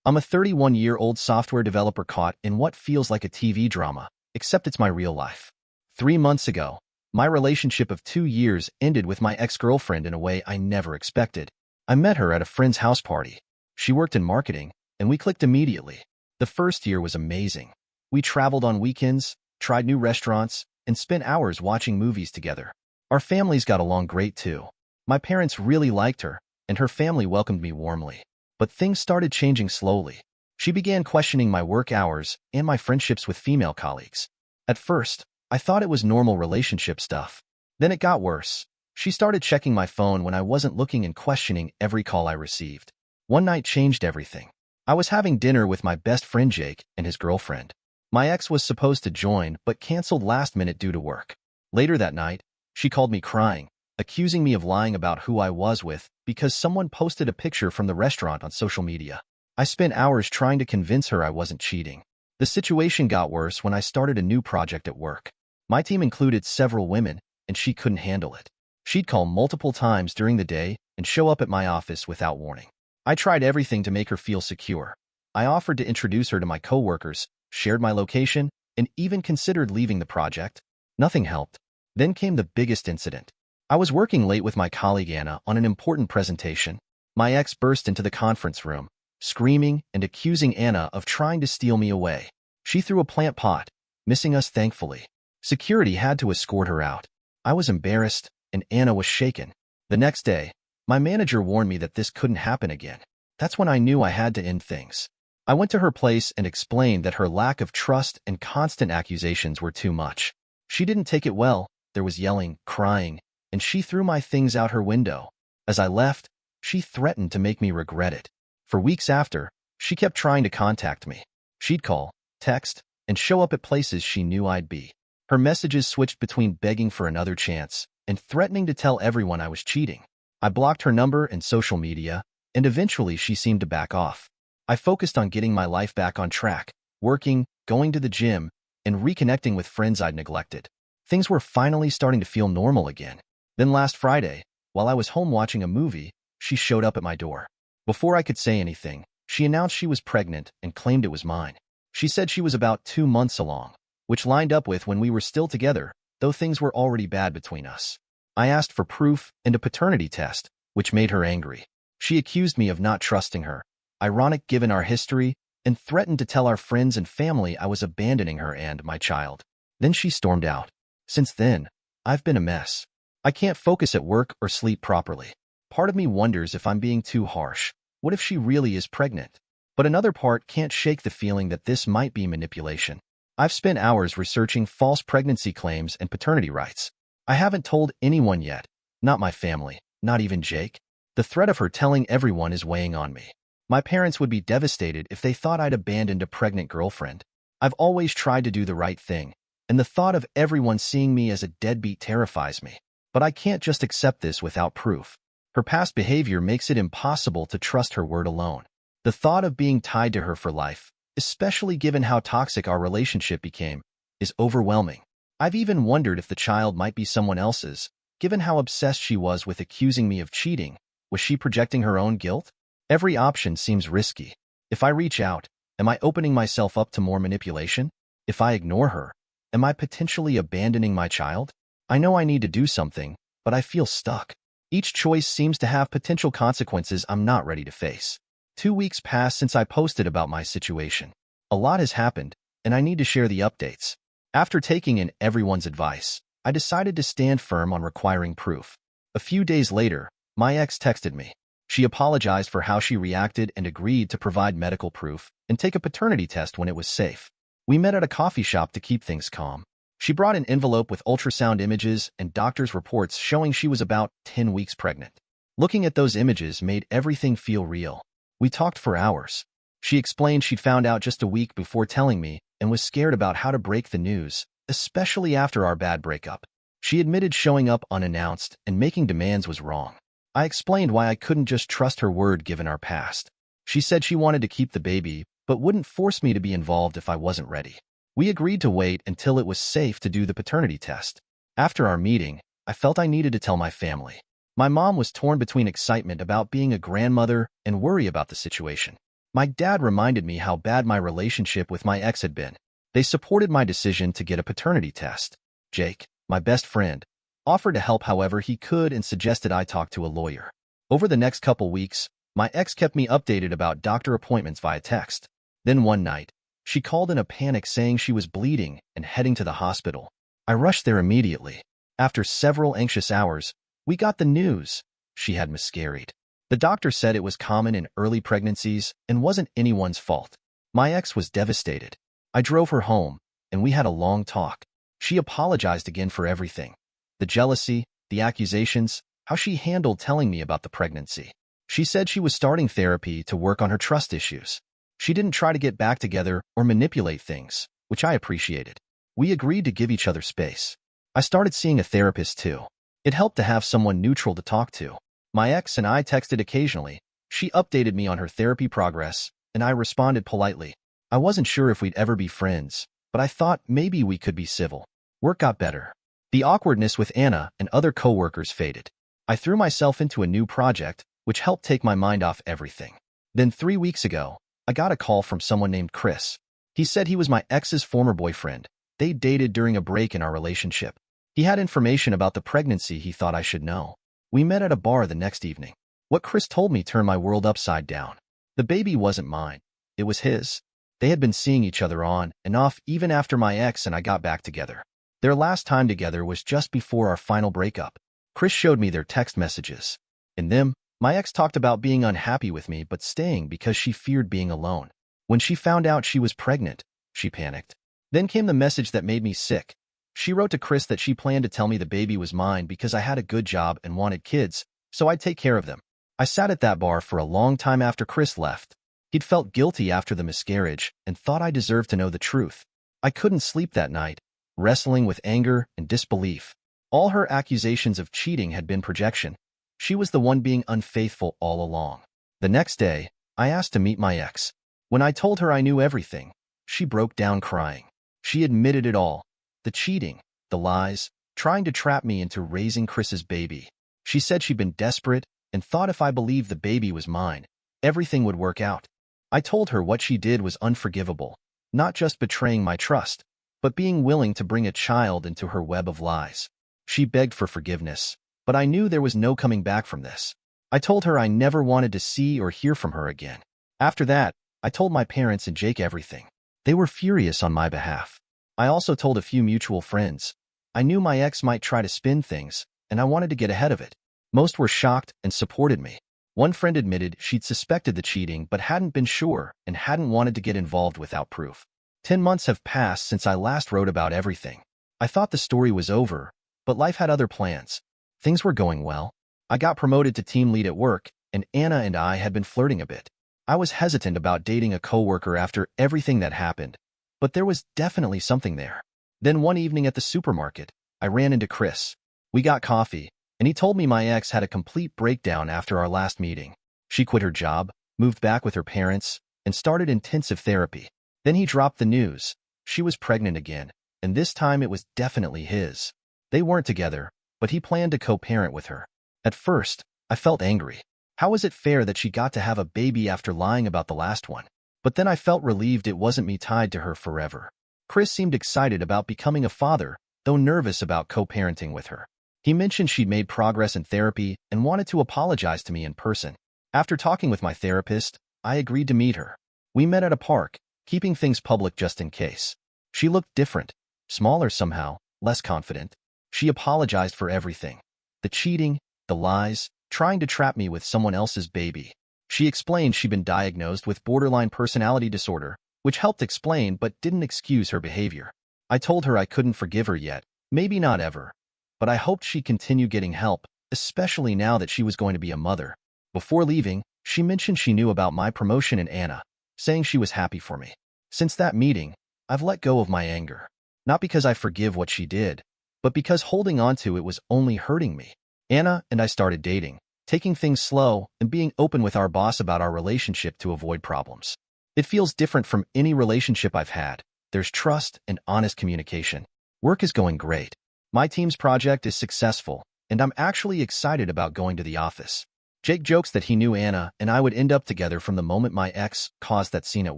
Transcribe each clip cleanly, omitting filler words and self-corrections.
I'm a 31-year-old software developer caught in what feels like a TV drama, except it's my real life. 3 months ago, my relationship of 2 years ended with my ex-girlfriend in a way I never expected. I met her at a friend's house party. She worked in marketing, and we clicked immediately. The first year was amazing. We traveled on weekends, tried new restaurants, and spent hours watching movies together. Our families got along great too. My parents really liked her, and her family welcomed me warmly. But things started changing slowly. She began questioning my work hours and my friendships with female colleagues. At first, I thought it was normal relationship stuff. Then it got worse. She started checking my phone when I wasn't looking and questioning every call I received. One night changed everything. I was having dinner with my best friend Jake and his girlfriend. My ex was supposed to join but canceled last minute due to work. Later that night, she called me crying, accusing me of lying about who I was with because someone posted a picture from the restaurant on social media. I spent hours trying to convince her I wasn't cheating. The situation got worse when I started a new project at work. My team included several women, and she couldn't handle it. She'd call multiple times during the day and show up at my office without warning. I tried everything to make her feel secure. I offered to introduce her to my coworkers, shared my location, and even considered leaving the project. Nothing helped. Then came the biggest incident. I was working late with my colleague Anna on an important presentation. My ex burst into the conference room, screaming and accusing Anna of trying to steal me away. She threw a plant pot, missing us thankfully. Security had to escort her out. I was embarrassed, and Anna was shaken. The next day, my manager warned me that this couldn't happen again. That's when I knew I had to end things. I went to her place and explained that her lack of trust and constant accusations were too much. She didn't take it well. There was yelling, crying, and she threw my things out her window. As I left, she threatened to make me regret it. For weeks after, she kept trying to contact me. She'd call, text, and show up at places she knew I'd be. Her messages switched between begging for another chance and threatening to tell everyone I was cheating. I blocked her number and social media, and eventually she seemed to back off. I focused on getting my life back on track, working, going to the gym, and reconnecting with friends I'd neglected. Things were finally starting to feel normal again. Then last Friday, while I was home watching a movie, she showed up at my door. Before I could say anything, she announced she was pregnant and claimed it was mine. She said she was about 2 months along, which lined up with when we were still together, though things were already bad between us. I asked for proof and a paternity test, which made her angry. She accused me of not trusting her, ironic given our history, and threatened to tell our friends and family I was abandoning her and my child. Then she stormed out. Since then, I've been a mess. I can't focus at work or sleep properly. Part of me wonders if I'm being too harsh. What if she really is pregnant? But another part can't shake the feeling that this might be manipulation. I've spent hours researching false pregnancy claims and paternity rights. I haven't told anyone yet, not my family, not even Jake. The threat of her telling everyone is weighing on me. My parents would be devastated if they thought I'd abandoned a pregnant girlfriend. I've always tried to do the right thing, and the thought of everyone seeing me as a deadbeat terrifies me. But I can't just accept this without proof. Her past behavior makes it impossible to trust her word alone. The thought of being tied to her for life, especially given how toxic our relationship became, is overwhelming. I've even wondered if the child might be someone else's, given how obsessed she was with accusing me of cheating. Was she projecting her own guilt? Every option seems risky. If I reach out, am I opening myself up to more manipulation? If I ignore her, am I potentially abandoning my child? I know I need to do something, but I feel stuck. Each choice seems to have potential consequences I'm not ready to face. 2 weeks passed since I posted about my situation. A lot has happened, and I need to share the updates. After taking in everyone's advice, I decided to stand firm on requiring proof. A few days later, my ex texted me. She apologized for how she reacted and agreed to provide medical proof and take a paternity test when it was safe. We met at a coffee shop to keep things calm. She brought an envelope with ultrasound images and doctor's reports showing she was about 10 weeks pregnant. Looking at those images made everything feel real. We talked for hours. She explained she'd found out just a week before telling me and was scared about how to break the news, especially after our bad breakup. She admitted showing up unannounced and making demands was wrong. I explained why I couldn't just trust her word given our past. She said she wanted to keep the baby, but wouldn't force me to be involved if I wasn't ready. We agreed to wait until it was safe to do the paternity test. After our meeting, I felt I needed to tell my family. My mom was torn between excitement about being a grandmother and worry about the situation. My dad reminded me how bad my relationship with my ex had been. They supported my decision to get a paternity test. Jake, my best friend, offered to help however he could and suggested I talk to a lawyer. Over the next couple weeks, my ex kept me updated about doctor appointments via text. Then one night, she called in a panic saying she was bleeding and heading to the hospital. I rushed there immediately. After several anxious hours, we got the news. She had miscarried. The doctor said it was common in early pregnancies and wasn't anyone's fault. My ex was devastated. I drove her home, and we had a long talk. She apologized again for everything. The jealousy, the accusations, how she handled telling me about the pregnancy. She said she was starting therapy to work on her trust issues. She didn't try to get back together or manipulate things, which I appreciated. We agreed to give each other space. I started seeing a therapist too. It helped to have someone neutral to talk to. My ex and I texted occasionally. She updated me on her therapy progress, and I responded politely. I wasn't sure if we'd ever be friends, but I thought maybe we could be civil. Work got better. The awkwardness with Anna and other coworkers faded. I threw myself into a new project, which helped take my mind off everything. Then 3 weeks ago, I got a call from someone named Chris. He said he was my ex's former boyfriend. They dated during a break in our relationship. He had information about the pregnancy he thought I should know. We met at a bar the next evening. What Chris told me turned my world upside down. The baby wasn't mine. It was his. They had been seeing each other on and off even after my ex and I got back together. Their last time together was just before our final breakup. Chris showed me their text messages. In them, my ex talked about being unhappy with me but staying because she feared being alone. When she found out she was pregnant, she panicked. Then came the message that made me sick. She wrote to Chris that she planned to tell me the baby was mine because I had a good job and wanted kids, so I'd take care of them. I sat at that bar for a long time after Chris left. He'd felt guilty after the miscarriage and thought I deserved to know the truth. I couldn't sleep that night, wrestling with anger and disbelief. All her accusations of cheating had been projection. She was the one being unfaithful all along. The next day, I asked to meet my ex. When I told her I knew everything, she broke down crying. She admitted it all. The cheating, the lies, trying to trap me into raising Chris's baby. She said she'd been desperate and thought if I believed the baby was mine, everything would work out. I told her what she did was unforgivable, not just betraying my trust, but being willing to bring a child into her web of lies. She begged for forgiveness, but I knew there was no coming back from this. I told her I never wanted to see or hear from her again. After that, I told my parents and Jake everything. They were furious on my behalf. I also told a few mutual friends. I knew my ex might try to spin things, and I wanted to get ahead of it. Most were shocked and supported me. One friend admitted she'd suspected the cheating but hadn't been sure and hadn't wanted to get involved without proof. 10 months have passed since I last wrote about everything. I thought the story was over, but life had other plans. Things were going well. I got promoted to team lead at work, and Anna and I had been flirting a bit. I was hesitant about dating a coworker after everything that happened, but there was definitely something there. Then one evening at the supermarket, I ran into Chris. We got coffee, and he told me my ex had a complete breakdown after our last meeting. She quit her job, moved back with her parents, and started intensive therapy. Then he dropped the news. She was pregnant again, and this time it was definitely his. They weren't together, but he planned to co-parent with her. At first, I felt angry. How was it fair that she got to have a baby after lying about the last one? But then I felt relieved it wasn't me tied to her forever. Chris seemed excited about becoming a father, though nervous about co-parenting with her. He mentioned she'd made progress in therapy and wanted to apologize to me in person. After talking with my therapist, I agreed to meet her. We met at a park, keeping things public just in case. She looked different, smaller somehow, less confident. She apologized for everything. The cheating, the lies, trying to trap me with someone else's baby. She explained she'd been diagnosed with borderline personality disorder, which helped explain but didn't excuse her behavior. I told her I couldn't forgive her yet, maybe not ever, but I hoped she'd continue getting help, especially now that she was going to be a mother. Before leaving, she mentioned she knew about my promotion in Anna, saying she was happy for me. Since that meeting, I've let go of my anger. Not because I forgive what she did, but because holding on to it was only hurting me. Anna and I started dating, taking things slow and being open with our boss about our relationship to avoid problems. It feels different from any relationship I've had. There's trust and honest communication. Work is going great. My team's project is successful, and I'm actually excited about going to the office. Jake jokes that he knew Anna and I would end up together from the moment my ex caused that scene at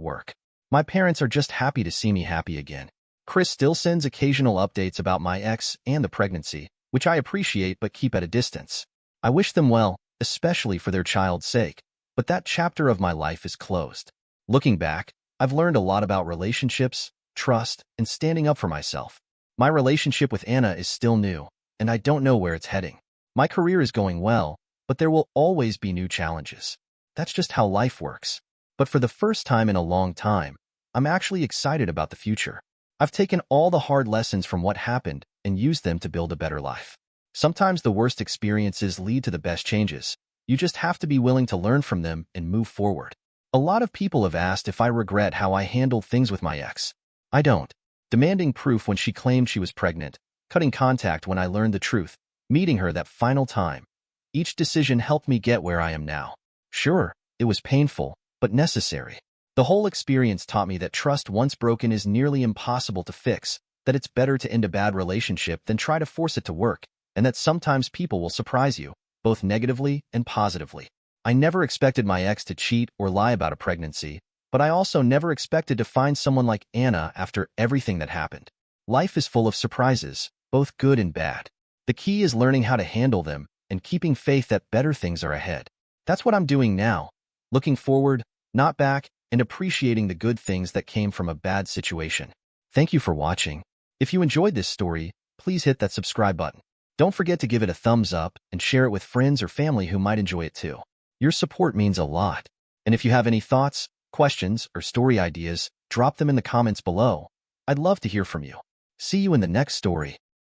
work. My parents are just happy to see me happy again. Chris still sends occasional updates about my ex and the pregnancy, which I appreciate but keep at a distance. I wish them well, especially for their child's sake, but that chapter of my life is closed. Looking back, I've learned a lot about relationships, trust, and standing up for myself. My relationship with Anna is still new, and I don't know where it's heading. My career is going well, but there will always be new challenges. That's just how life works. But for the first time in a long time, I'm actually excited about the future. I've taken all the hard lessons from what happened and used them to build a better life. Sometimes the worst experiences lead to the best changes. You just have to be willing to learn from them and move forward. A lot of people have asked if I regret how I handled things with my ex. I don't. Demanding proof when she claimed she was pregnant, cutting contact when I learned the truth, meeting her that final time. Each decision helped me get where I am now. Sure, it was painful, but necessary. The whole experience taught me that trust once broken is nearly impossible to fix, that it's better to end a bad relationship than try to force it to work, and that sometimes people will surprise you, both negatively and positively. I never expected my ex to cheat or lie about a pregnancy, but I also never expected to find someone like Anna after everything that happened. Life is full of surprises, both good and bad. The key is learning how to handle them and keeping faith that better things are ahead. That's what I'm doing now, looking forward, not back, and appreciating the good things that came from a bad situation. Thank you for watching. If you enjoyed this story, please hit that subscribe button. Don't forget to give it a thumbs up and share it with friends or family who might enjoy it too. Your support means a lot. And if you have any thoughts, questions, or story ideas, drop them in the comments below. I'd love to hear from you. See you in the next story.